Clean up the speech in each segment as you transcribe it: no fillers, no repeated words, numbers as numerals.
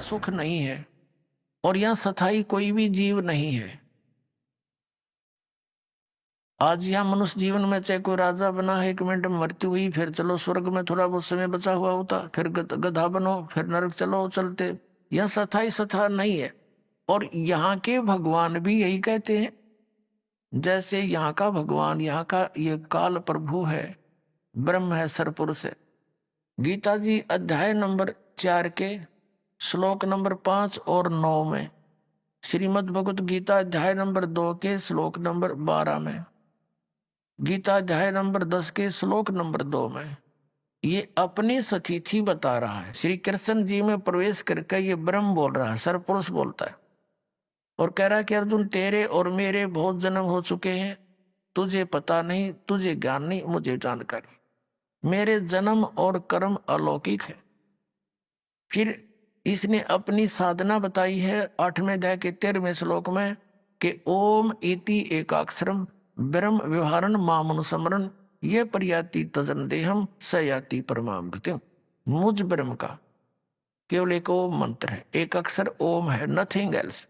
सुख नहीं है और यहाँ स्थायी कोई भी जीव नहीं है। आज यहाँ मनुष्य जीवन में चाहे कोई राजा बना है, 1 मिनट में मृत्यु हुई, फिर चलो स्वर्ग में थोड़ा बहुत समय बचा हुआ होता, फिर गधा बनो, फिर नरक चलो चलते। यह स्थायी सथा नहीं है। और यहाँ के भगवान भी यही कहते हैं। जैसे यहाँ का भगवान, यहाँ का ये काल प्रभु है, ब्रह्म है, सरपुरुष है। गीता जी अध्याय नंबर 4 के श्लोक नंबर 5 और 9 में, श्रीमद् भगवत गीता अध्याय नंबर 2 के श्लोक नंबर 12 में, गीता अध्याय नंबर 10 के श्लोक नंबर 2 में ये अपनी सतीथि बता रहा है। श्री कृष्ण जी में प्रवेश करके ये ब्रह्म बोल रहा है, सरपुरुष बोलता है और कह रहा है कि अर्जुन तेरे और मेरे बहुत जन्म हो चुके हैं, तुझे पता नहीं, तुझे ज्ञान नहीं, मुझे जानकारी। मेरे जन्म और कर्म अलौकिक है। फिर इसने अपनी साधना बताई है 8वें अध्याय के 13वें श्लोक में कि ओम इति एकाक्षरम ब्रह्म व्यवहारन मामनुसमरण ये प्रयाति तजन देहम सयाति परमाम गतिम। मुझ ब्रह्म का केवल एक ओम मंत्र है, एक अक्षर ओम है, नथिंग एल्स।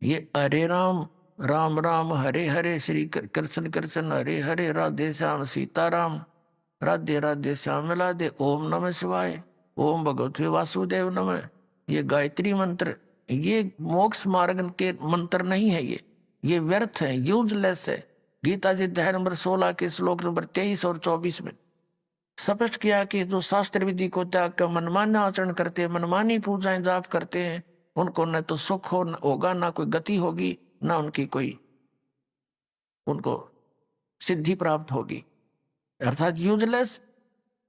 ये हरे राम राम राम हरे हरे, श्री कृष्ण कृष्ण हरे हरे, राधे श्याम सीताराम राधे राधे श्याम राधे, ओम नमः शिवाय, ओम भगवते वासुदेव नमः। ये गायत्री मंत्र, ये मोक्ष मार्ग के मंत्र नहीं है, ये व्यर्थ है, यूजलेस है। गीता जी अध्याय नंबर 16 के श्लोक नंबर 23 और 24 में स्पष्ट किया कि जो शास्त्र विधि को त्याग कर मनमान्य आचरण करते हैं, मनमानी पूजाएं जाप करते हैं, उनको न तो सुख होगा, ना कोई गति होगी, ना उनकी कोई उनको सिद्धि प्राप्त होगी, अर्थात यूजलेस।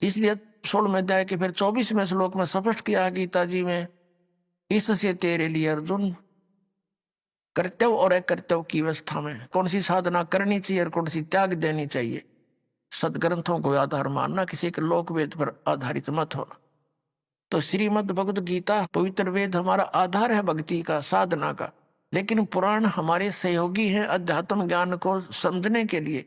इसलिए 16वें अध्याय के फिर 24वें श्लोक में स्पष्ट किया गीता जी में, इससे तेरे लिए अर्जुन कर्तव्य और अकर्तव्य की अवस्था में कौन सी साधना करनी चाहिए और कौन सी त्याग देनी चाहिए, सदग्रंथों को आधार मानना, किसी के लोक वेद पर आधारित मत होना। तो श्रीमद् भगवत गीता पवित्र वेद हमारा आधार है भक्ति का, साधना का। लेकिन पुराण हमारे सहयोगी हैं अध्यात्म ज्ञान को समझने के लिए।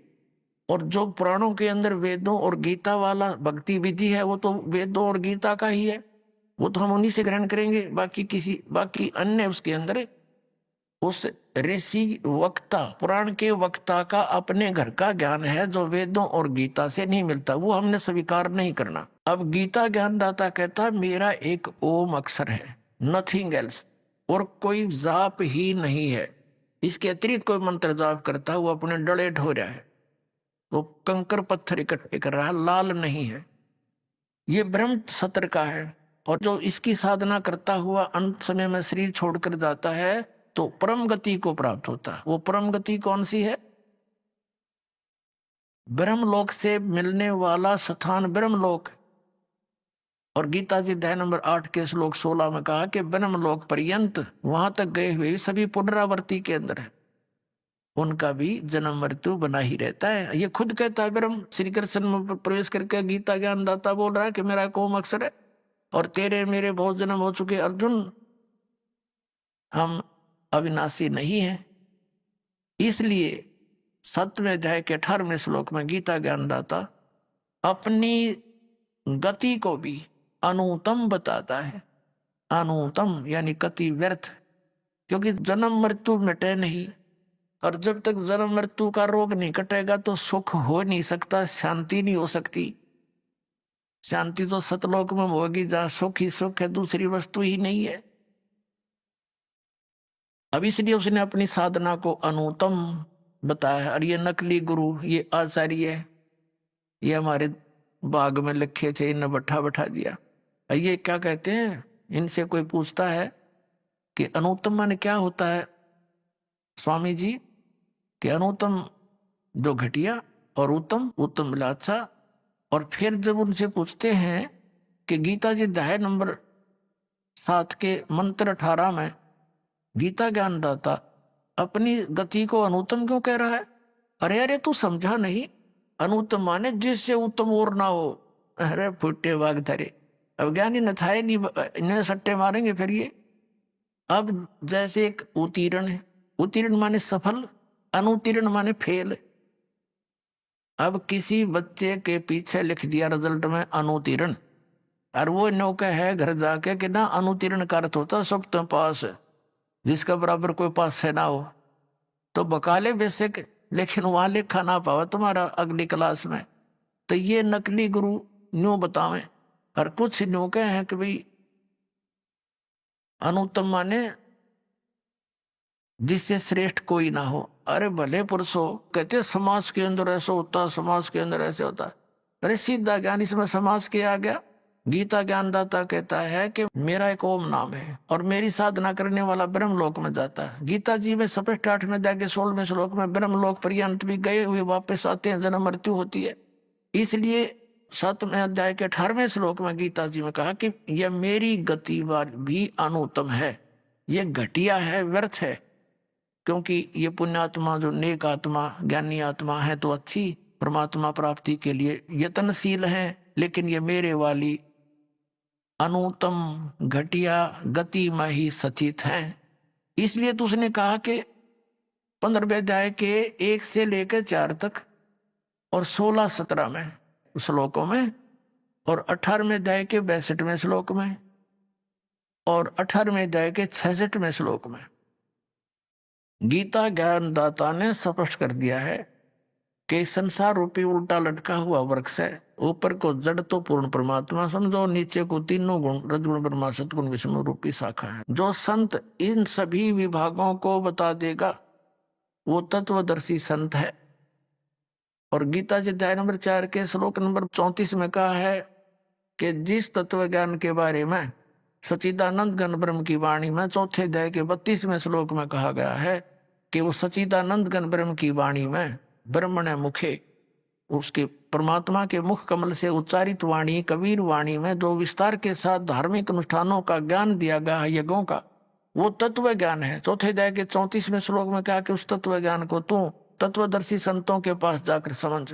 और जो पुराणों के अंदर वेदों और गीता वाला भक्ति विधि है, वो तो वेदों और गीता का ही है, वो तो हम उन्हीं से ग्रहण करेंगे। बाकी अन्य उसके अंदर उस ऋषि वक्ता, पुराण के वक्ता का अपने घर का ज्ञान है जो वेदों और गीता से नहीं मिलता, वो हमने स्वीकार नहीं करना। अब गीता ज्ञानदाता कहता मेरा एक ओम अक्षर है, नथिंग एल्स, और कोई जाप ही नहीं है। इसके अतिरिक्त कोई मंत्र जाप करता है वो अपने डले ढो रहा है, वो कंकर पत्थर इकट्ठे कर रहा है, लाल नहीं है। ये ब्रह्म सत्र का है। और जो इसकी साधना करता हुआ अंत समय में शरीर छोड़कर जाता है तो परम गति को प्राप्त होता है। वो परम गति कौन सी है? ब्रह्मलोक से मिलने वाला स्थान ब्रह्मलोक। और गीता जी अध्याय नंबर 8 के श्लोक 16 में कहा कि ब्रह्मलोक पर्यंत वहां तक गए हुए सभी पुनरावर्ती के अंदर है, उनका भी जन्म मृत्यु बना ही रहता है। ये खुद कहता है ब्रह्म, श्री कृष्ण में प्रवेश करके गीता ज्ञानदाता बोल रहा है कि मेरा कोम अक्षर है और तेरे मेरे बहुत जन्म हो चुके अर्जुन, हम अविनाशी नहीं है। इसलिए 7वें अध्याय के 18वें श्लोक में गीता ज्ञानदाता अपनी गति को भी अनुतम बताता है। अनुतम यानी गति व्यर्थ, क्योंकि जन्म मृत्यु मिटे नहीं, और जब तक जन्म मृत्यु का रोग नहीं कटेगा तो सुख हो नहीं सकता, शांति नहीं हो सकती। शांति तो सतलोक में होगी जहां सुख ही सुख है, दूसरी वस्तु ही नहीं है। अब इसलिए उसने अपनी साधना को अनुतम बताया है। और ये नकली गुरु, ये आचार्य है, ये हमारे बाग में लिखे थे, इन्हें बैठा दिया। ये क्या कहते हैं, इनसे कोई पूछता है कि अनुत्तम माने क्या होता है स्वामी जी, कि अनुत्तम जो घटिया और उत्तम, उत्तम मिला अच्छा। और फिर जब उनसे पूछते हैं कि गीता जी अध्याय नंबर 7 के मंत्र 18 में गीता ज्ञानदाता अपनी गति को अनुत्तम क्यों कह रहा है? अरे तू समझा नहीं, अनुत्तम माने जिससे उत्तम और ना हो। अरे फुटे बाग धरे, अब ज्ञानी न था नहीं, इन्हें सट्टे मारेंगे फिर ये। अब जैसे एक उत्तीर्ण है, उत्तीर्ण माने सफल, अनुत्तीर्ण माने फेल। अब किसी बच्चे के पीछे लिख दिया रिजल्ट में अनुत्तीर्ण, और वो नौका है घर जाके कि ना अनुतीर्ण का अर्थ होता सब तो पास है, जिसका बराबर कोई पास है ना हो तो बकाले बेसिक, लेकिन वहां लिखा ना पावा तुम्हारा अगली क्लास में। तो ये नकली गुरु न्यू बतावे। और कुछ न्यू कहे हैं कि भाई अनुत्तम माने जिससे श्रेष्ठ कोई ना हो। अरे भले पुरुष हो, कहते समाज के अंदर ऐसा होता, समाज के अंदर ऐसे होता। अरे सीधा ज्ञान इसमें समाज के आ गया। गीता ज्ञानदाता कहता है कि मेरा एक ओम नाम है और मेरी साधना करने वाला ब्रह्मलोक में जाता है। गीता जी में स्पष्ट 8वें अध्याय के 16वें श्लोक में ब्रह्मलोक पर्यंत भी गए हुए वापस आते हैं, जन्म मृत्यु होती है। इसलिए 7वें अध्याय के 18वें श्लोक में गीता जी में कहा कि यह मेरी गति भी अनुत्तम है, ये घटिया है, व्यर्थ है। क्योंकि ये पुण्यात्मा जो नेक आत्मा ज्ञानी आत्मा है तो अच्छी परमात्मा प्राप्ति के लिए यत्नशील है, लेकिन ये मेरे वाली अनुत्तम घटिया गति में ही सचित है। इसलिए तो उसने कहा कि 15वें अध्याय के 1 से लेकर 4 तक और 16-17 में श्लोकों में और 18वें अध्याय के 62वें श्लोक में और 18वें अध्याय के 66वें श्लोक में गीता ज्ञानदाता ने स्पष्ट कर दिया है कि संसार रूपी उल्टा लटका हुआ वृक्ष है। ऊपर को जड़ तो पूर्ण परमात्मा समझो, नीचे को तीनों गुण रजगुण ब्रह्मा सतगुण विष्णु रूपी शाखा है। जो संत इन सभी विभागों को बता देगा वो तत्वदर्शी संत है। और गीता जी अध्याय नंबर 4 के श्लोक नंबर 34 में कहा है कि जिस तत्व ज्ञान के बारे में सच्चिदानंद घन ब्रह्म की वाणी में 4थे अध्याय के 32वें श्लोक में कहा गया है कि वो सच्चिदानंद घन ब्रह्म की वाणी में ब्रह्मण मुखे, उसके परमात्मा के मुख कमल से उच्चारित वाणी कबीर वाणी में जो विस्तार के साथ धार्मिक अनुष्ठानों का ज्ञान दिया गया है, यज्ञों का, वो तत्व ज्ञान है। 4थे अध्याय के 34वें श्लोक में कहा कि उस तत्व ज्ञान को तू तत्वदर्शी संतों के पास जाकर समझ,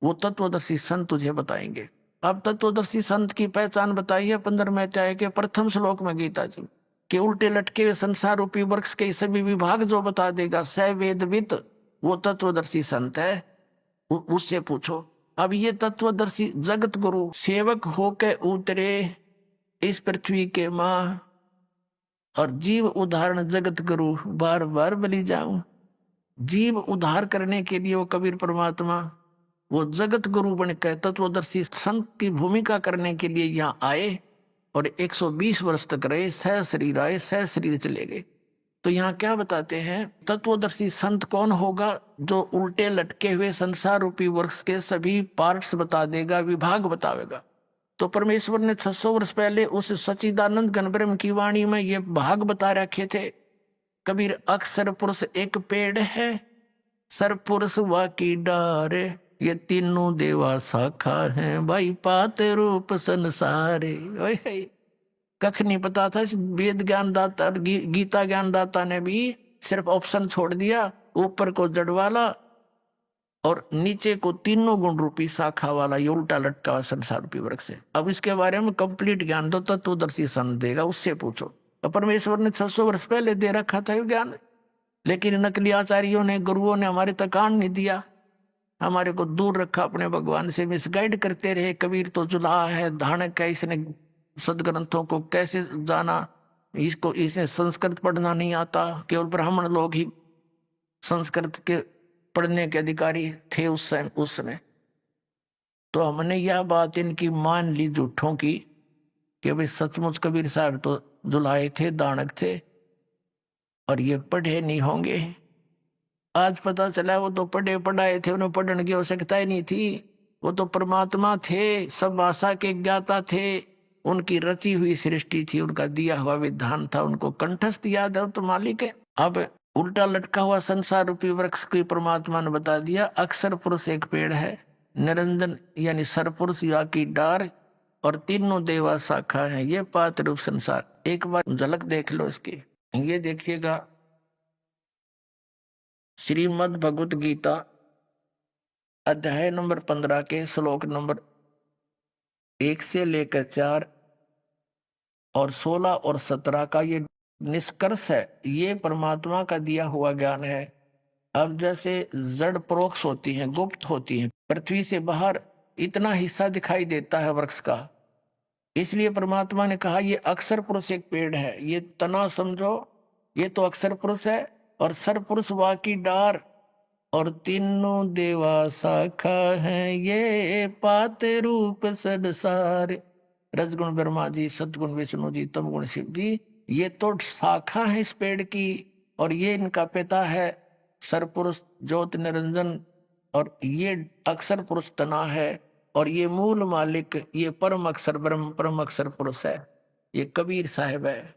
वो तत्वदर्शी संत तुझे बताएंगे। अब तत्वदर्शी संत की पहचान बताई है 15वें अध्याय के प्रथम श्लोक में गीता जी के उल्टे लटके हुए संसार रूपी वृक्ष के सभी विभाग जो बता देगा स वेदवित, वो तत्वदर्शी संत है, उससे पूछो। अब ये तत्वदर्शी जगत गुरु सेवक होके उतरे इस पृथ्वी के माँ और जीव उदाहरण जगत गुरु बार बार बलि जाऊं। जीव उद्धार करने के लिए वो कबीर परमात्मा वो जगत गुरु बनकर तत्वदर्शी संत की भूमिका करने के लिए यहाँ आए और 120 वर्ष तक रहे, सह शरीर आए, सह शरीर चले गए। तो यहाँ क्या बताते हैं, तत्वदर्शी संत कौन होगा? जो उल्टे लटके हुए संसार रूपी वृक्ष के सभी पार्ट्स बता देगा, विभाग बतावेगा। तो परमेश्वर ने 600 वर्ष पहले उस सच्चिदानंद घन ब्रह्म की वाणी में ये भाग बता रखे थे। कबीर अक्षर पुरुष एक पेड़ है, सर पुरुष वा की डार, ये तीनों देवा शाखा है, भाई पात रूप संसारे। कख नहीं पता था। वेद ज्ञानदाता गीता ज्ञानदाता ने भी सिर्फ ऑप्शन छोड़ दिया, ऊपर को जड़ वाला और नीचे को तीनों गुण रूपी शाखा वाला, ये उल्टा लटका संसार रूपी वृक्ष है। अब इसके बारे में कंप्लीट ज्ञान दो तत्वदर्शी संत देगा, उससे पूछो। तो परमेश्वर ने 600 वर्ष पहले दे रखा था ये ज्ञान, लेकिन नकली आचार्यों ने, गुरुओं ने हमारे तक कान नहीं दिया, हमारे को दूर रखा, अपने भगवान से मिसगाइड करते रहे। कबीर तो जुलाहा है, धानक है, इसने सदग्रंथों को कैसे जाना, इसको इसने संस्कृत पढ़ना नहीं आता, केवल ब्राह्मण लोग ही संस्कृत के पढ़ने के अधिकारी थे उस समय। तो हमने यह बात इनकी मान ली झूठों की कि भाई सचमुच कबीर साहब तो जुलाहे थे, दानक थे और ये पढ़े नहीं होंगे। आज पता चला वो तो पढ़े पढ़ाए थे, उन्हें पढ़ने की आवश्यकता ही नहीं थी। वो तो परमात्मा थे, सब भाषा के ज्ञाता थे, उनकी रची हुई सृष्टि थी, उनका दिया हुआ विधान था, उनको कंठस्थ याद है, तो मालिक है। अब उल्टा लटका हुआ संसार रूपी वृक्ष को परमात्मा ने बता दिया, अक्षर पुरुष एक पेड़ है, निरंजन यानी सरपुरुष या की डार और तीनों देवा शाखा है, ये पात रूप संसार। एक बार झलक देख लो इसकी। ये देखिएगा श्रीमद् भगवत गीता अध्याय नंबर 15 के श्लोक नंबर 1 से लेकर 4 और 16 और 17 का ये निष्कर्ष है। ये परमात्मा का दिया हुआ ज्ञान है। अब जैसे जड़ परोक्ष होती हैं, गुप्त होती हैं, पृथ्वी से बाहर इतना हिस्सा दिखाई देता है वृक्ष का, इसलिए परमात्मा ने कहा ये अक्षर पुरुष एक पेड़ है, ये तना समझो, ये तो अक्षर पुरुष है, और सर पुरुष वा की डार, और तीनों देवा शाखा है, ये पाते रूप संसार। रजगुण ब्रह्मा जी, सतगुण विष्णु जी, तमगुण शिव जी, ये तो शाखा है इस पेड़ की, और ये इनका पिता है सरपुरुष ज्योत निरंजन, और ये अक्षर पुरुष तना है, और ये मूल मालिक, ये परम अक्षर ब्रह्म परम अक्षर पुरुष है, ये कबीर साहिब है।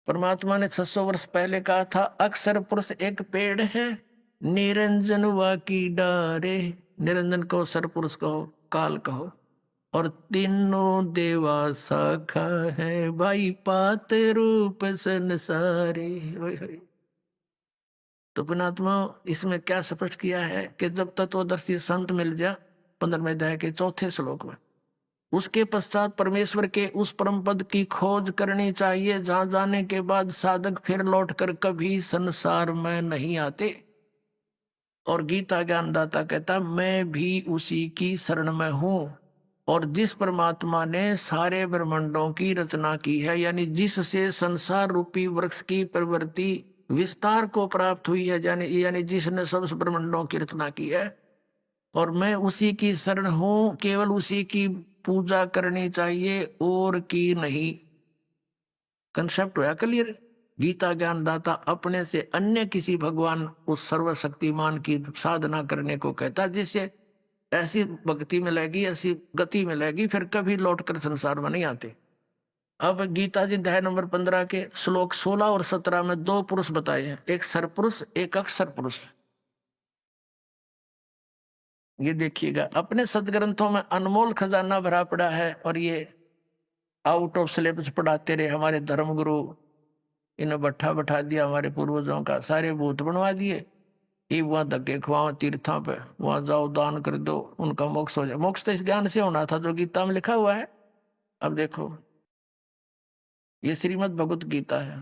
परमात्मा ने 600 वर्ष पहले कहा था अक्षर पुरुष एक पेड़ है, निरंजन वा की डारे, निरंजन कहो, सरपुरुष कहो, काल कहो, और तीनों देवा शाखा है, भाई पात रूप संसारे। तो पुणात्मा इसमें क्या स्पष्ट किया है कि जब तत्वदर्शी संत मिल जाए 15वें अध्याय के 4थे श्लोक में, उसके पश्चात परमेश्वर के उस परम पद की खोज करनी चाहिए जहां जाने के बाद साधक फिर लौटकर कभी संसार में नहीं आते। और गीता ज्ञानदाता कहता मैं भी उसी की शरण में हूं, और जिस परमात्मा ने सारे ब्रह्मांडों की रचना की है, यानी जिससे संसार रूपी वृक्ष की प्रवृत्ति विस्तार को प्राप्त हुई है, यानी जिसने सब ब्रह्मांडों की रचना की है, और मैं उसी की शरण हूं, केवल उसी की पूजा करनी चाहिए और की नहीं। कंसेप्ट होया क्लियर। गीता ज्ञानदाता अपने से अन्य किसी भगवान उस सर्वशक्तिमान की साधना करने को कहता, जिससे ऐसी भक्ति मिलेगी, ऐसी गति मिलेगी, फिर कभी लौटकर संसार में नहीं आते। अब गीता जी अध्याय नंबर 15 के श्लोक 16 और 17 में 2 पुरुष बताए हैं, एक सरपुरुष एक अक्षर पुरुष। ये देखिएगा, अपने सदग्रंथों में अनमोल खजाना भरा पड़ा है, और ये आउट ऑफ सिलेबस पढ़ाते रहे हमारे धर्मगुरु, इन्हें बैठा दिया हमारे पूर्वजों का, सारे भूत बनवा दिए। ये वहां धक्के खुआओ तीर्थों पे, वहां जाओ दान कर दो, उनका मोक्ष हो जाए। मोक्ष तो इस ज्ञान से होना था जो गीता में लिखा हुआ है। अब देखो ये श्रीमद् भगवत गीता है।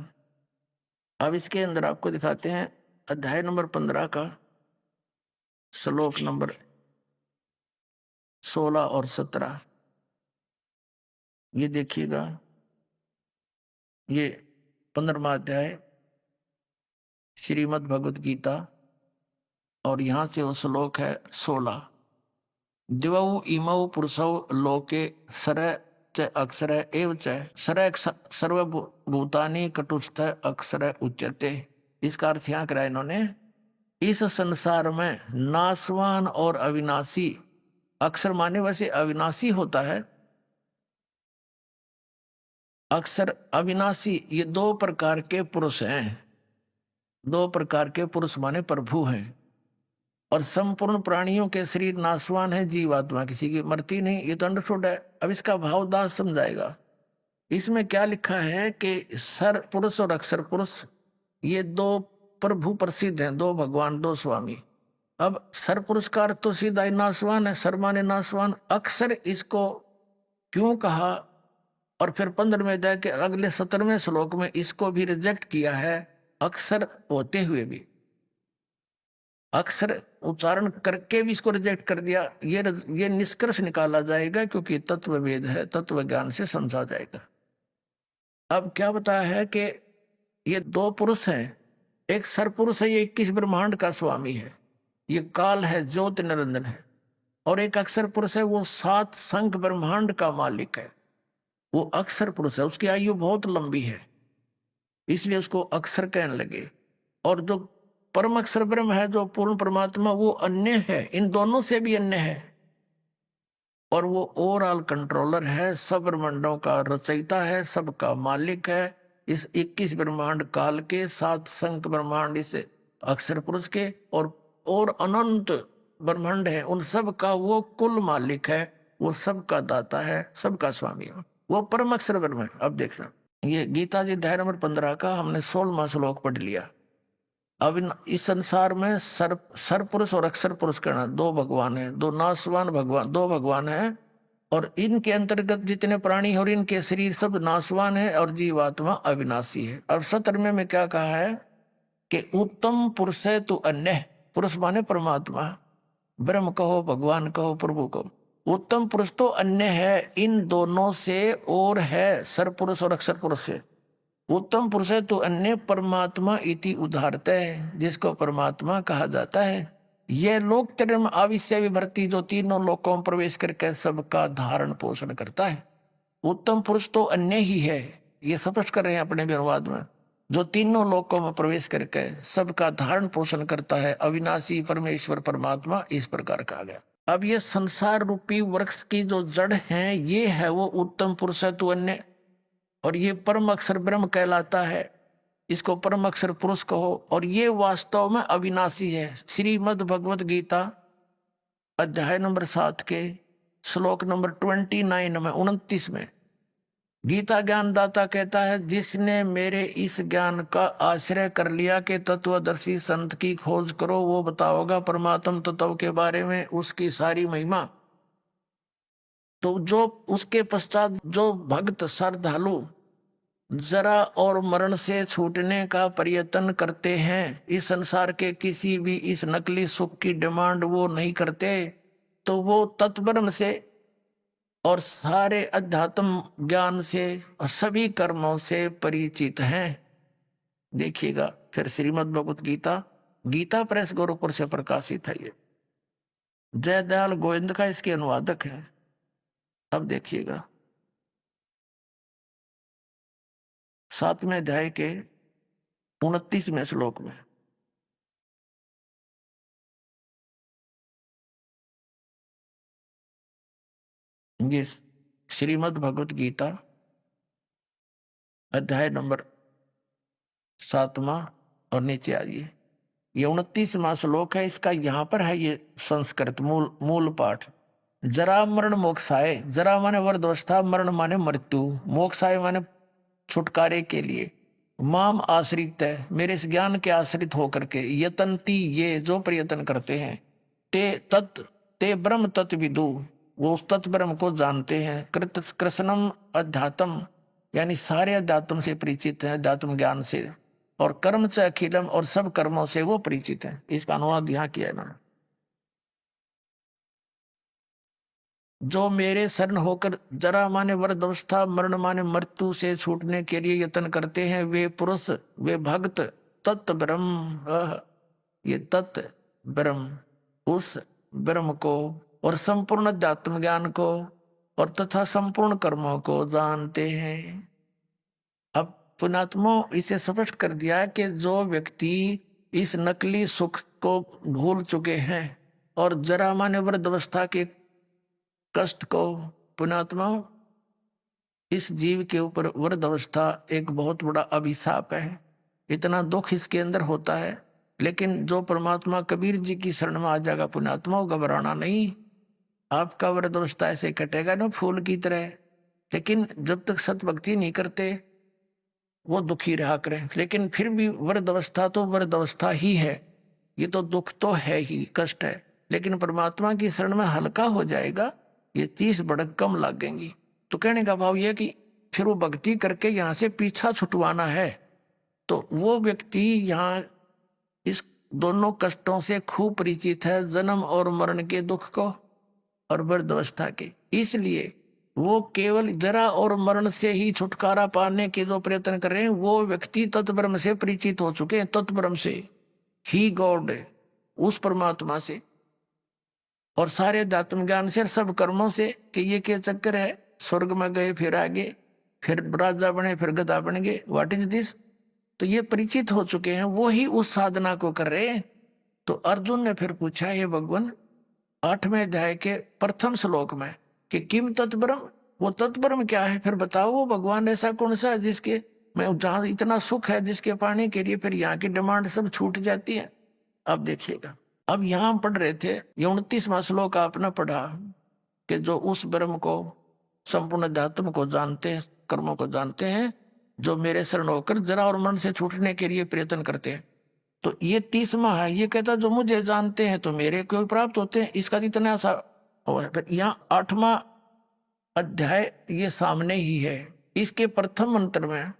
अब इसके अंदर आपको दिखाते हैं अध्याय नंबर 15 का श्लोक नंबर 16 और 17। ये देखिएगा, ये 15वां अध्याय श्रीमद् भगवत गीता, और यहां से वो श्लोक है 16। दिवौ इमौ पुरुषौ लोके सर च अक्षर एव च सर सर्वभूतानि कटुस्थ अक्षर उच्यते। इसका अर्थ यहाँ करा इन्होंने, इस संसार में नाशवान और अविनाशी, अक्षर माने वैसे अविनाशी होता है, अक्षर अविनाशी, ये 2 प्रकार के पुरुष हैं। 2 प्रकार के पुरुष माने प्रभु हैं, और संपूर्ण प्राणियों के शरीर नाशवान है, जीवात्मा किसी की मरती नहीं, ये तो अंडरस्टूड है। अब इसका भावदास समझाएगा। इसमें क्या लिखा है कि सर पुरुष और अक्षर पुरुष ये 2 प्रभु प्रसिद्ध हैं, 2 भगवान 2 स्वामी। अब सर पुरुष का अर्थ तो सीधा ही नाशवान है, सर माने नाशवान। अक्षर इसको क्यों कहा, और फिर 15वें अध्याय के अगले 17वें श्लोक में इसको भी रिजेक्ट किया है, अक्षर होते हुए भी, अक्षर उच्चारण करके भी इसको रिजेक्ट कर दिया। ये निष्कर्ष निकाला जाएगा, क्योंकि तत्व वेद है, तत्व ज्ञान से समझा जाएगा। अब क्या बताया है कि ये 2 पुरुष हैं, एक सरपुरुष है, ये 21 ब्रह्मांड का स्वामी है, ये काल है, ज्योत निरंजन है, और एक अक्षर पुरुष है, वो 7 संख ब्रह्मांड का मालिक है, वो अक्षर पुरुष है। उसकी आयु बहुत लंबी है, इसलिए उसको अक्षर कहने लगे। और जो परम अक्षर ब्रह्म है, जो पूर्ण परमात्मा, वो अन्य है, इन दोनों से भी अन्य है, और वो ओवरऑल कंट्रोलर है, सब ब्रह्मांडों का रचयिता है, सबका मालिक है। इस 21 ब्रह्मांड काल के, 7 संख ब्रह्मांड इस अक्षर पुरुष के, और अनंत ब्रह्मांड है, उन सब का वो कुल मालिक है, वो सबका दाता है, सबका स्वामी है, वो परम अक्षर ब्रह्म है। अब देखना, ये गीता जी अध्याय नंबर 15 का हमने 16वां श्लोक पढ़ लिया। अब इस संसार में सर पुरुष और अक्षर पुरुष कहना 2 भगवान है, 2 नाशवान भगवान, 2 भगवान है, और इनके अंतर्गत जितने प्राणी और इनके शरीर सब नाशवान है, और जीवात्मा अविनाशी है। अब 17वें में क्या कहा है कि उत्तम पुरुष है तू अन्य, पुरुष माने परमात्मा, ब्रह्म कहो, भगवान कहो, प्रभु कहो, उत्तम पुरुष तो अन्य है इन दोनों से और है सरपुरुष और अक्षर पुरुष से। उत्तम पुरुष है तो अन्य परमात्मा इति उदाहरता है, जिसको परमात्मा कहा जाता है। यह लोक त्रयम् आविश्य विभर्ति, जो तीनों लोकों में प्रवेश करके सबका धारण पोषण करता है। उत्तम पुरुष तो अन्य ही है, ये स्पष्ट कर रहे हैं अपने भी अनुवाद में, जो तीनों लोकों में प्रवेश करके सबका धारण पोषण करता है, अविनाशी परमेश्वर परमात्मा इस प्रकार कहा गया। अब ये संसार रूपी वृक्ष की जो जड़ है, ये है वो उत्तम पुरुष है तो अन्य, और ये परम अक्षर ब्रह्म कहलाता है, इसको परम अक्षर पुरुष कहो, और ये वास्तव में अविनाशी है। श्रीमद् भगवत गीता अध्याय नंबर 7 के श्लोक नंबर 29 में 29 में गीता ज्ञानदाता कहता है, जिसने मेरे इस ज्ञान का आश्रय कर लिया कि तत्वदर्शी संत की खोज करो, वो बताओगा परमात्म तत्व के बारे में उसकी सारी महिमा। तो जो उसके पश्चात जो भक्त श्रद्धालु जरा और मरण से छूटने का प्रयत्न करते हैं, इस संसार के किसी भी इस नकली सुख की डिमांड वो नहीं करते, तो वो तत्ब्रह्म से और सारे अध्यात्म ज्ञान से और सभी कर्मों से परिचित हैं। देखिएगा फिर श्रीमद् भगवत गीता, गीता प्रेस गोरखपुर से प्रकाशित है। ये जयदयाल गोविंद का इसके अनुवादक है। अब देखिएगा 7वें अध्याय के 29वें श्लोक में, ये श्रीमद् भगवत गीता अध्याय नंबर 7वां और नीचे आइए, ये 29वां श्लोक है। इसका यहाँ पर है ये संस्कृत मूल पाठ। जरा मरण मोक्षाय, जरा माने वर्धावस्था, मरण माने मृत्यु, मोक्षाय माने छुटकारे के लिए, माम आश्रित है मेरे इस ज्ञान के आश्रित होकर के, यतंती ये जो प्रयत्न करते हैं, ते ब्रह्म तत्व विदु वो उस तत्व ब्रह्म को जानते हैं, कृष्णम अध्यात्म यानी सारे अध्यात्म से परिचित है, अध्यात्म ज्ञान से, और कर्म से अखिलम और सब कर्मों से वो परिचित है। इसका अनुवाद यहाँ किया है ना, जो मेरे शरण होकर जरा माने वृद्धावस्था, मरण माने मृत्यु से छूटने के लिए यत्न करते हैं, वे पुरुष वे भक्त तत्व ब्रह्म, ये तत्व ब्रह्म उस ब्रह्म को और संपूर्ण अध्यात्म ज्ञान को और तथा संपूर्ण कर्मों को जानते हैं। अब पुणात्मा इसे स्पष्ट कर दिया कि जो व्यक्ति इस नकली सुख को भूल चुके हैं और जरा माने वृद्धावस्था के कष्ट को, पुणात्मा इस जीव के ऊपर वृद्धावस्था एक बहुत बड़ा अभिशाप है, इतना दुख इसके अंदर होता है। लेकिन जो परमात्मा कबीर जी की शरण में आ जाएगा पुणात्मा, घबराना नहीं, आपका वृद्धावस्था ऐसे कटेगा ना फूल की तरह। लेकिन जब तक सत भक्ति नहीं करते वो दुखी रहा करें, लेकिन फिर भी वृद्धावस्था तो वृद्धावस्था ही है, ये तो दुख तो है ही, कष्ट है, लेकिन परमात्मा की शरण में हल्का हो जाएगा, ये 30 भड़क कम लगेंगी। तो कहने का भाव यह कि फिर वो भक्ति करके यहाँ से पीछा छुटवाना है, तो वो व्यक्ति यहाँ इस दोनों कष्टों से खूब परिचित है, जन्म और मरण के दुख को और वृद्धावस्था के, इसलिए वो केवल जरा और मरण से ही छुटकारा पाने के जो प्रयत्न कर रहे हैं, वो व्यक्ति तत्ब्रह्म से परिचित हो चुके हैं, तत्ब्रह्म से ही गॉड उस परमात्मा से और सारे अध्यात्म ज्ञान से, सब कर्मों से, कि ये क्या चक्कर है, स्वर्ग में गए फिर आगे, फिर राजा बने फिर गधा बन गए, व्हाट इज दिस। तो ये परिचित हो चुके हैं, वो ही उस साधना को कर रहे हैं। तो अर्जुन ने फिर पूछा, हे भगवान 8वें अध्याय के प्रथम श्लोक में कि किम तत्ब्रह्म, वो तत्ब्रह्म क्या है, फिर बताओ वो भगवान ऐसा कौन सा है जिसके मैं जहां इतना सुख है, जिसके पाने के लिए फिर यहाँ की डिमांड सब छूट जाती है। अब देखिएगा, अब यहां पढ़ रहे थे ये 29वां श्लोक आपने पढ़ा कि जो उस ब्रह्म को संपूर्ण अध्यात्म को जानते हैं, कर्मों को जानते हैं, जो मेरे शरण होकर जरा और मन से छूटने के लिए प्रयत्न करते हैं। तो ये 30वां है, ये कहता जो मुझे जानते हैं तो मेरे को प्राप्त होते हैं, इसका इतना सा। और यहाँ 8वां अध्याय ये सामने ही है, इसके प्रथम मंत्र में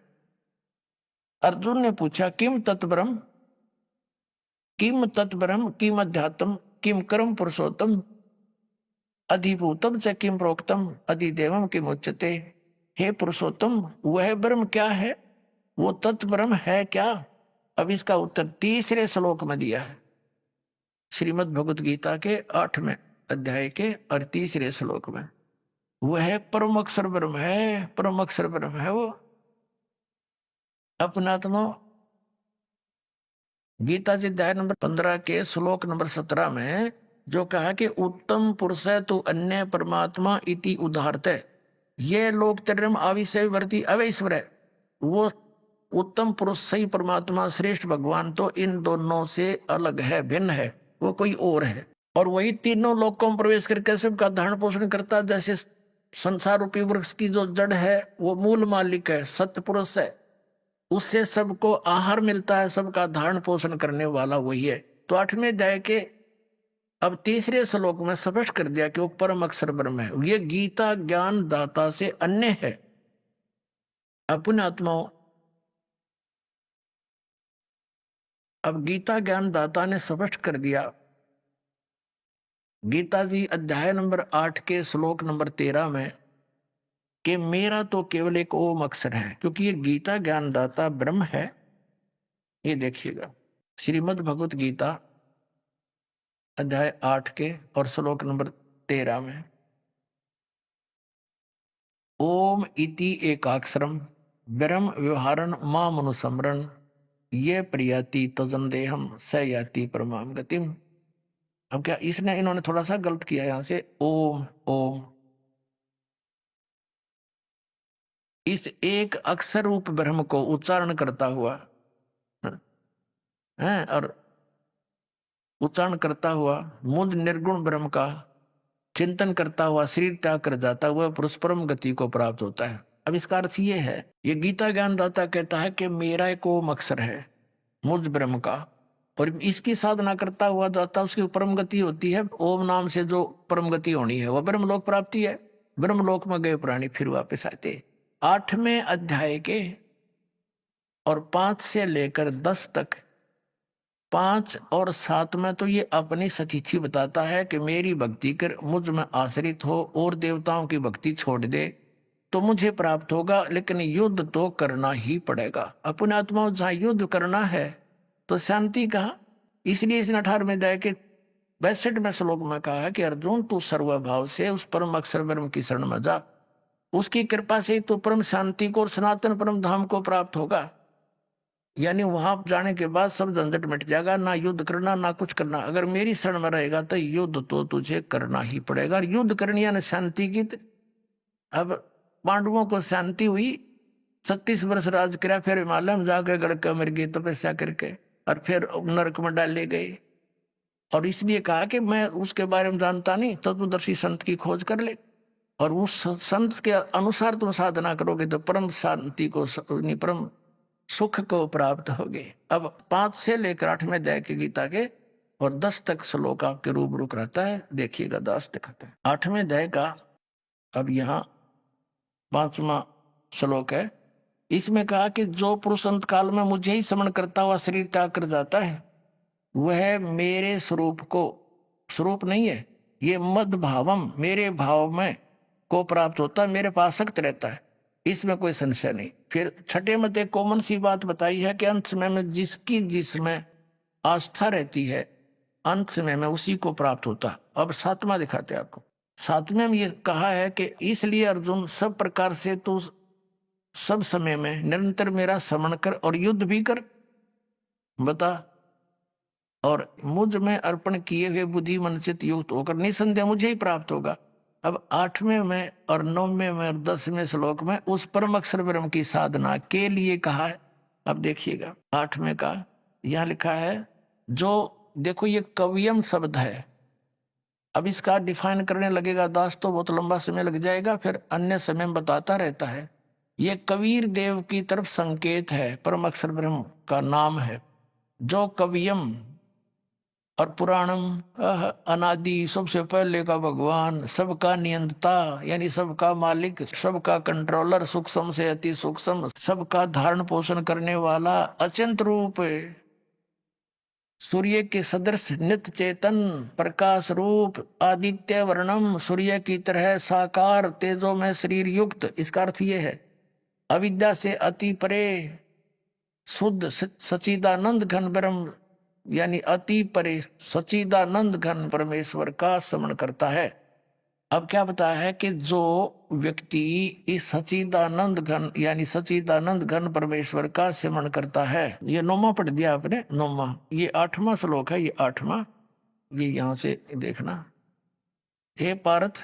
अर्जुन ने पूछा किम तत्ब्रह्म, किम तत्ब्रह्म, किम अध्यात्म, किम कर्म पुरुषोत्तम। अधिभूतम च किम प्रोक्तम अधिदेवम किम उच्यते। हे पुरुषोत्तम, वह ब्रह्म क्या है, वो तत्व ब्रह्म है क्या? अब इसका उत्तर तीसरे श्लोक में दिया है, श्रीमद् भगवत गीता के 8वें अध्याय के और तीसरे श्लोक में। वह परम अक्षर ब्रह्म है, परम अक्षर ब्रह्म है वो। अपनात्मा गीता जी अध्याय नंबर 15 के श्लोक नंबर 17 में जो कहा कि उत्तम पुरुष तो अन्य परमात्मा इति उदाहरते, ये लोक तरम आविषय वर्ती अवैश्वर है। वो उत्तम पुरुष सही परमात्मा श्रेष्ठ भगवान तो इन दोनों से अलग है, भिन्न है, वो कोई और है। और वही तीनों लोकों में प्रवेश करके सबका धारण पोषण करता। जैसे संसार रूपी वृक्ष की जो जड़ है वो मूल मालिक है, सत्य पुरुष है, उससे सबको आहार मिलता है, सबका धारण पोषण करने वाला वही है। तो 8वें अध्याय के अब तीसरे श्लोक में स्पष्ट कर दिया कि वो परम अक्षर ब्रह्म है। ये गीता ज्ञान दाता से अन्य है। अपने आत्माओं, अब गीता ज्ञान दाता ने स्पष्ट कर दिया, गीता जी अध्याय नंबर 8 के श्लोक नंबर 13 में, कि मेरा तो केवल एक ओम अक्षर है, क्योंकि ये गीता ज्ञान दाता ब्रह्म है। ये देखिएगा श्रीमद् भगवत गीता अध्याय 8 के और श्लोक नंबर 13 में, ओम इति एकाक्षरम ब्रह्म व्यवहारन मां मनुसमरण ये प्रियाति तजन देहम स याति परमाम गतिम। अब क्या इन्होंने थोड़ा सा गलत किया यहां से, ओम ओम इस एक अक्षर रूप ब्रह्म को उच्चारण करता हुआ है, और उच्चारण करता हुआ मुझ निर्गुण ब्रह्म का चिंतन करता हुआ शरीर त्याग कर जाता हुआ पुरुष परम गति को प्राप्त होता है। अब इसका अर्थ ये है, ये गीता ज्ञानदाता कहता है कि मेरा एक ओम अक्षर है मुझ ब्रह्म का, और इसकी साधना करता हुआ जाता उसकी परम गति होती है। ओम नाम से जो परम गति होनी है वह ब्रह्मलोक प्राप्ति है। ब्रह्मलोक में गए प्राणी फिर वापस आते। 8वें अध्याय के और 5 से लेकर 10 तक, 5 और 7 में तो ये अपनी सतिथि बताता है कि मेरी भक्ति कर, मुझ में आश्रित हो और देवताओं की भक्ति छोड़ दे तो मुझे प्राप्त होगा, लेकिन युद्ध तो करना ही पड़ेगा। अपने आत्मा जहां युद्ध करना है तो शांति कहा। इसलिए इसने 18वें अध्याय के 62वें श्लोक में कहा है कि अर्जुन तू सर्वभाव से उस परम अक्षर ब्रह्म की शरण में जा, उसकी कृपा से तो परम शांति को और सनातन परम धाम को प्राप्त होगा। यानी वहां जाने के बाद सब झंझट मिट जाएगा, ना युद्ध करना ना कुछ करना। अगर मेरी शरण में रहेगा तो युद्ध तो तुझे करना ही पड़ेगा। युद्ध करनी यानी शांति की। अब पांडवों को शांति हुई, 36 वर्ष राज किया, फिर हिमालय में जाकर गड़के मर गए तपस्या करके, और फिर नरक में डाले गए। और इसलिए कहा कि मैं उसके बारे में जानता नहीं, तत्वदर्शी संत की खोज कर ले, और उस संत के अनुसार तुम साधना करोगे तो परम शांति को, परम सुख को प्राप्त होगे। अब 5 से लेकर 8वें अध्याय के गीता के और 10 तक श्लोक आपके रूबरू रहता है। देखिएगा, 10 दिखाते हैं 8वें अध्याय का। अब यहाँ 5वां श्लोक है। इसमें कहा कि जो पुरुष अंत काल में मुझे ही स्मरण करता हुआ शरीर त्याग कर जाता है वह मेरे स्वरूप को, स्वरूप नहीं है ये, मद भावम मेरे भाव में को प्राप्त होता है, मेरे पास आसक्त रहता है, इसमें कोई संशय नहीं। फिर 6ठे में एक कॉमन सी बात बताई है कि अंत समय में जिसकी जिसमें आस्था रहती है अंत समय में उसी को प्राप्त होता। अब 7वां दिखाते आपको। 7वें में ये कहा है कि इसलिए अर्जुन सब प्रकार से तू सब समय में निरंतर मेरा स्मरण कर और युद्ध भी कर, बता, और मुझ में अर्पण किए हुए बुद्धि मन चित युक्त होकर निसंदेह मुझे ही प्राप्त होगा। अब 8वें में और 9वें में और 10वें श्लोक में उस परम अक्षर ब्रह्म की साधना के लिए कहा है। अब देखिएगा 8वें का यह लिखा है, जो देखो ये कवियम शब्द है। अब इसका डिफाइन करने लगेगा दास तो बहुत लंबा समय लग जाएगा, फिर अन्य समय में बताता रहता है। ये कबीर देव की तरफ संकेत है, परम अक्षर ब्रह्म का नाम है। जो कवियम और पुराणम, अनादि, सबसे पहले का भगवान, सबका नियंता यानी सबका मालिक, सबका कंट्रोलर, सूक्ष्म से अति सूक्ष्म, सबका धारण पोषण करने वाला, अचिंत रूप, सूर्य के सदृश नित्य चेतन प्रकाश रूप आदित्य वर्णम, सूर्य की तरह साकार तेजो में शरीर युक्त। इसका अर्थ ये है अविद्या से अति परे शुद्ध सचिदानंद घन ब्रह्म, यानी अति परे सचिदानंद घन परमेश्वर का स्मरण करता है। अब क्या बताया है कि जो व्यक्ति इस सचिदानंद घन यानी सचिदानंद घन परमेश्वर का स्मरण करता है, ये 9वां पढ़ दिया आपने, 9वां, ये 8वां श्लोक है, ये 8वां, ये यहां से देखना। हे पार्थ,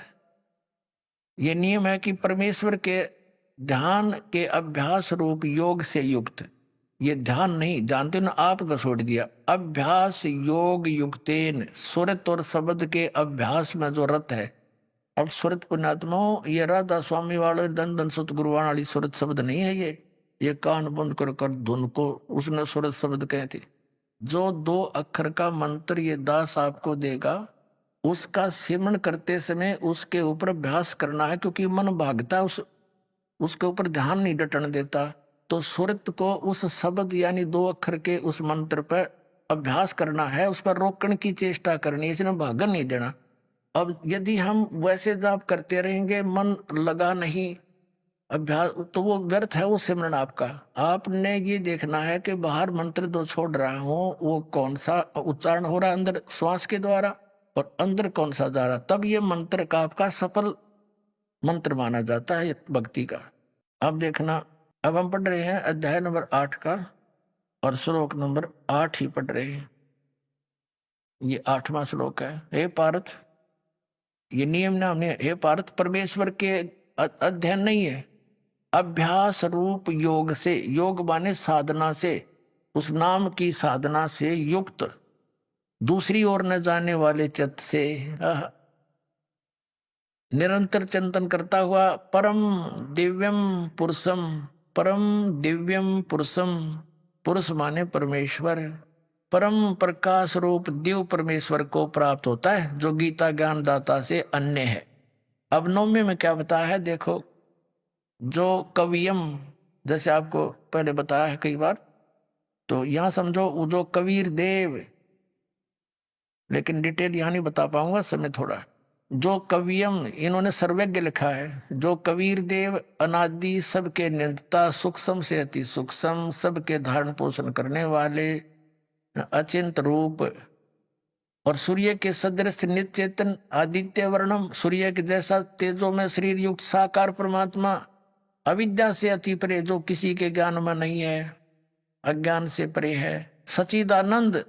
ये नियम है कि परमेश्वर के ध्यान के अभ्यास रूप योग से युक्त, ये ध्यान नहीं जानते ना, आपको छोड़ दिया, अभ्यास योग युक्तेन, सुरत और शब्द के अभ्यास में जो रत है। अब सुरत पुण्यात्मा, ये राधा स्वामी वाले धन धन सतगुरु वाली सुरत शब्द नहीं है, ये कान बंद कर कर धुन को उसने सुरत शब्द कहे थे। जो 2 अक्षर का मंत्र ये दास आपको देगा, उसका सिमरण करते समय उसके ऊपर अभ्यास करना है, क्योंकि मन भागता उसके ऊपर ध्यान नहीं डटने देता। तो सुरत को उस शब्द यानी 2 अक्षर के उस मंत्र पर अभ्यास करना है, उस पर रोकने की चेष्टा करनी है, इसने भागन नहीं देना। अब यदि हम वैसे जाप करते रहेंगे, मन लगा नहीं अभ्यास, तो वो व्यर्थ है वो सिमरन आपका। आपने ये देखना है कि बाहर मंत्र जो छोड़ रहा हूं वो कौन सा उच्चारण हो रहा है अंदर श्वास के द्वारा, और अंदर कौन सा जा रहा, तब ये मंत्र का आपका सफल मंत्र माना जाता है भक्ति का। अब देखना, अब हम पढ़ रहे हैं अध्याय नंबर 8 का, और श्लोक नंबर 8 ही पढ़ रहे हैं। ये 8वां श्लोक है। हे पार्थ, ये नियम ना हमने, हे पार्थ, परमेश्वर के अध्ययन नहीं है, अभ्यास रूप योग से, योग माने साधना से, उस नाम की साधना से युक्त, दूसरी ओर न जाने वाले चित्त से निरंतर चिंतन करता हुआ परम दिव्यम पुरुषम, परम दिव्यम पुरुषम, पुरुष माने परमेश्वर, परम प्रकाश रूप देव परमेश्वर को प्राप्त होता है, जो गीता ज्ञान दाता से अन्य है। अब 9वें में क्या बताया है देखो, जो कवियम, जैसे आपको पहले बताया है कई बार, तो यहां समझो वो जो कबीर देव, लेकिन डिटेल यहां नहीं बता पाऊंगा, समय थोड़ा। जो कवियम, इन्होंने सर्वज्ञ लिखा है, जो कबीर देव अनादि सबके निरंता सूक्ष्म से अति सूक्ष्म सबके धारण पोषण करने वाले अचिंत रूप, और सूर्य के सदृश नित्य चेतन आदित्य वर्णम, सूर्य के जैसा तेजो में शरीर युक्त साकार परमात्मा, अविद्या से अति परे, जो किसी के ज्ञान में नहीं है, अज्ञान से परे है, सचिदानंद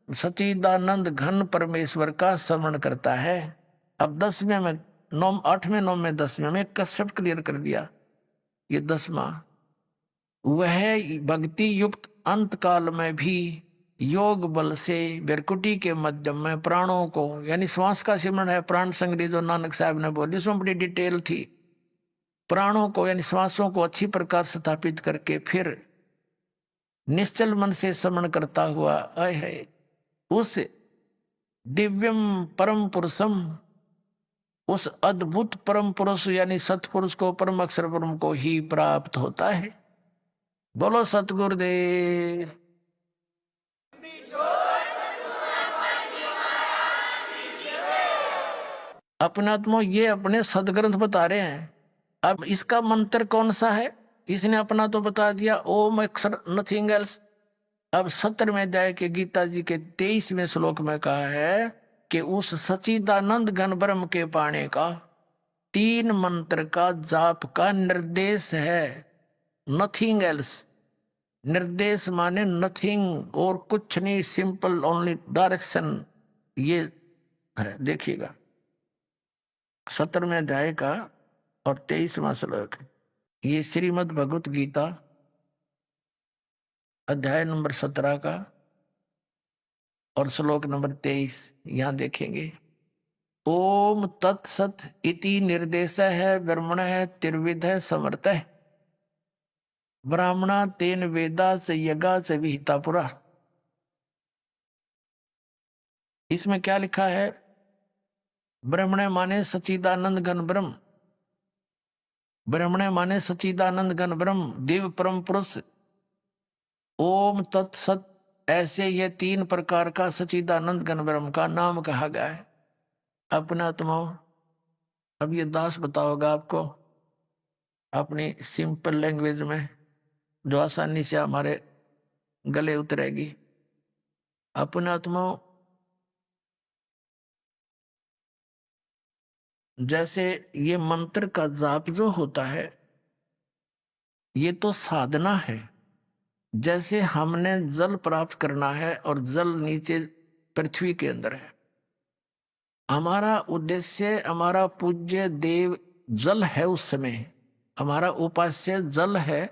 सचिदानंद घन परमेश्वर का स्मरण करता है। अब 10वें में 8वें 9वें 10वें में कंसेप्ट क्लियर कर दिया। ये 10वां, वह भक्ति युक्त अंत काल में भी योग बल से बिरकुटी के मध्यम में प्राणों को, यानी श्वास का सिमरण है, प्राण संग्रही जो नानक साहब ने बोली, उसमें बड़ी डिटेल थी। प्राणों को यानी श्वासों को अच्छी प्रकार स्थापित करके फिर निश्चल मन से स्मरण करता हुआ है उस दिव्यम परम पुरुषम, उस अद्भुत परम पुरुष यानी सतपुरुष को, परम अक्षर परम को ही प्राप्त होता है। बोलो सतगुरुदेव। अपने आत्मा ये अपने सदग्रंथ बता रहे हैं। अब इसका मंत्र कौन सा है, इसने अपना तो बता दिया, ओम अक्षर नथिंग एल्स। अब 17वें अध्याय के गीता जी के 23वें श्लोक में कहा है कि उस सचिदानंद घन ब्रह्म के पाने का 3 मंत्र का जाप का निर्देश है, नथिंग एल्स। निर्देश माने नथिंग और कुछ नहीं, सिंपल ओनली डायरेक्शन, ये है। देखिएगा 17वें अध्याय का और 23वां श्लोक, ये श्रीमद् भगवत गीता अध्याय नंबर 17 का और श्लोक नंबर 23, यहां देखेंगे। ओम तत्सत इति निर्देश है ब्रह्मण है त्रिविध है समर्थ है, ब्राह्मणा तेन वेदा से यज्ञा से विहिता पुरा। इसमें क्या लिखा है, ब्रह्मण माने सचिदानंद घन ब्रह्म, ब्रह्मण माने सचिदानंद घन ब्रह्म, दिव्य परम पुरुष। ओम तत्सत ऐसे ये 3 प्रकार का सच्चिदानंद घन ब्रह्म का नाम कहा गया है। अपना आत्माओं, अब ये दास बताओगा आपको अपनी सिंपल लैंग्वेज में, जो आसानी से हमारे गले उतरेगी। अपने आत्माओं, जैसे ये मंत्र का जाप जो होता है, ये तो साधना है। जैसे हमने जल प्राप्त करना है और जल नीचे पृथ्वी के अंदर है, हमारा उद्देश्य, हमारा पूज्य देव जल है, उस समय हमारा उपास्य जल है,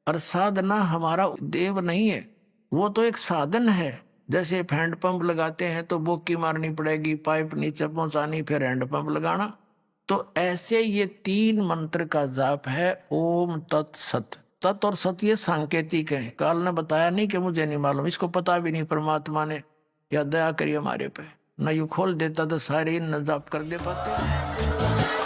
और साधना हमारा देव नहीं है, वो तो एक साधन है। जैसे हैंड पंप लगाते हैं तो बोकी मारनी पड़ेगी, पाइप नीचे पहुंचानी, फिर हैंड पंप लगाना। तो ऐसे ये 3 मंत्र का जाप है, ओम तत् सत। तत् और सत ये सांकेतिक है, काल ने बताया नहीं कि मुझे नहीं मालूम, इसको पता भी नहीं परमात्मा ने, या दया करिए हमारे पे, न यू खोल देता तो सारे न जाप कर दे पाते।